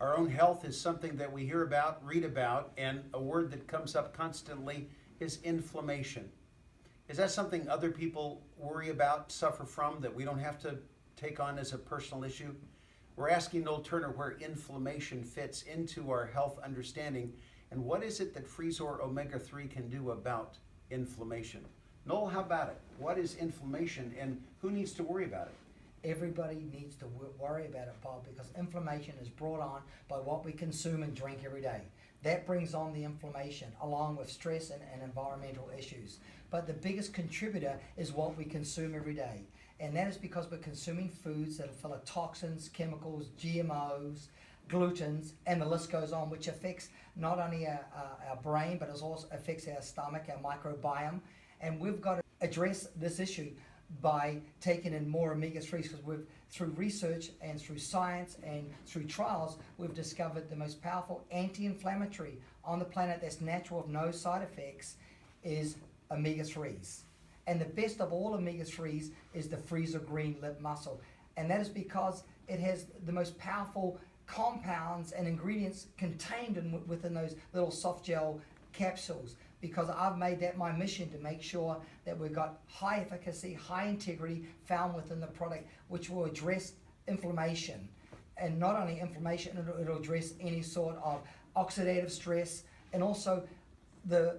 Our own health is something that we hear about, read about, and a word that comes up constantly is inflammation. Is that something other people worry about, suffer from, that we don't have to take on as a personal issue? We're asking Noel Turner where inflammation fits into our health understanding, and what is it that FREZZOR Omega-3 can do about inflammation? Noel, how about it? What is inflammation, and who needs to worry about it? Everybody needs to worry about it, Bob, because inflammation is brought on by what we consume and drink every day. That brings on the inflammation, along with stress and environmental issues. But the biggest contributor is what we consume every day. And that is because we're consuming foods that are full of toxins, chemicals, GMOs, glutens, and the list goes on, which affects not only our brain, but it also affects our stomach, our microbiome. And we've got to address this issue by taking in more omega-3s, because through research and through science and through trials, we've discovered the most powerful anti-inflammatory on the planet that's natural with no side effects is omega-3s. And the best of all omega-3s is the FREZZOR Green Lip Mussel. And that is because it has the most powerful compounds and ingredients contained within those little soft gel capsules, because I've made that my mission to make sure that we've got high efficacy, high integrity found within the product, which will address inflammation. And not only inflammation, it'll address any sort of oxidative stress and also the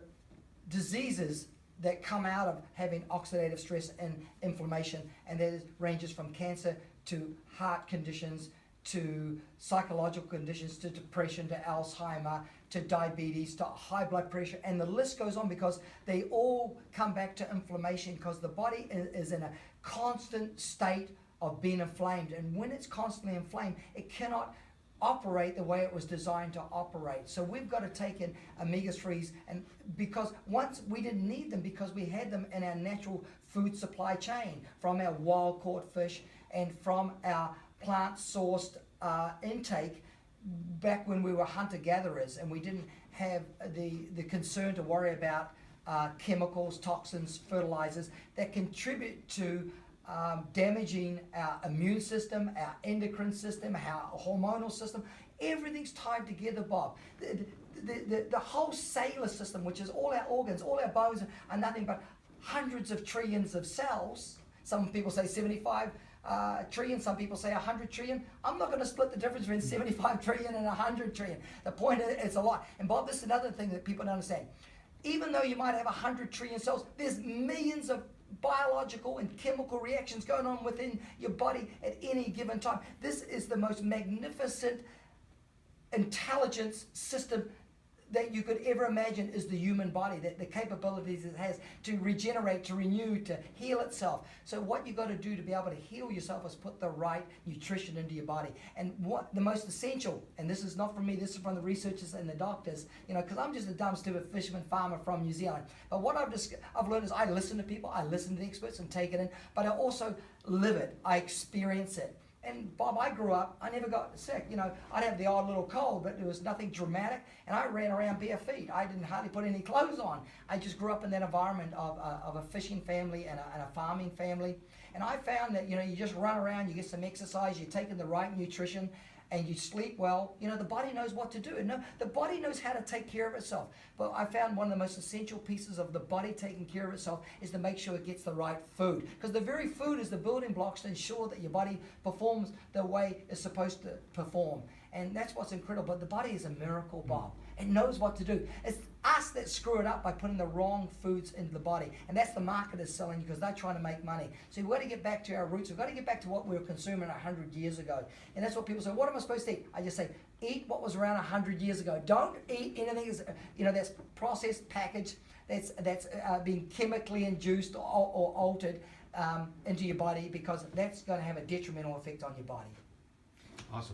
diseases that come out of having oxidative stress and inflammation, and that ranges from cancer to heart conditions to psychological conditions to depression to Alzheimer to diabetes to high blood pressure, and the list goes on, because they all come back to inflammation, because the body is in a constant state of being inflamed, and when it's constantly inflamed, it cannot operate the way it was designed to operate. So we've got to take in omega-3s, and because once we didn't need them because we had them in our natural food supply chain from our wild caught fish and from our plant-sourced intake back when we were hunter-gatherers, and we didn't have the concern to worry about chemicals, toxins, fertilizers that contribute to damaging our immune system, our endocrine system, our hormonal system. Everything's tied together, Bob. The whole cellular system, which is all our organs, all our bones, are nothing but hundreds of trillions of cells. Some people say 75 trillion, some people say 100 trillion. I'm not going to split the difference between 75 trillion and 100 trillion. The point is, it's a lot. And Bob, this is another thing that people don't understand. Even though you might have 100 trillion cells, there's millions of biological and chemical reactions going on within your body at any given time. This is the most magnificent intelligence system that you could ever imagine is the human body, that the capabilities it has to regenerate, to renew, to heal itself. So what you got to do to be able to heal yourself is put the right nutrition into your body. And what the most essential, and this is not from me, this is from the researchers and the doctors, you know, because I'm just a dumb, stupid fisherman farmer from New Zealand. But what I've learned is I listen to people, I listen to the experts and take it in, but I also live it, I experience it. And Bob, I grew up, I never got sick. You know, I'd have the odd little cold, but there was nothing dramatic. And I ran around bare feet. I didn't hardly put any clothes on. I just grew up in that environment of a fishing family and a farming family. And I found that, you know, you just run around, you get some exercise, you're taking the right nutrition, and you sleep well. You know, the body knows what to do. The body knows how to take care of itself. But I found one of the most essential pieces of the body taking care of itself is to make sure it gets the right food. Because the very food is the building blocks to ensure that your body performs the way it's supposed to perform. And that's what's incredible. But the body is a miracle, Bob. It knows what to do. It's us that screw it up by putting the wrong foods into the body. And that's the marketers selling you, because they're trying to make money. So we've got to get back to our roots. We've got to get back to what we were consuming 100 years ago. And that's what people say, what am I supposed to eat? I just say, eat what was around 100 years ago. Don't eat anything that's processed, packaged, that's being chemically induced or altered into your body, because that's going to have a detrimental effect on your body. Awesome.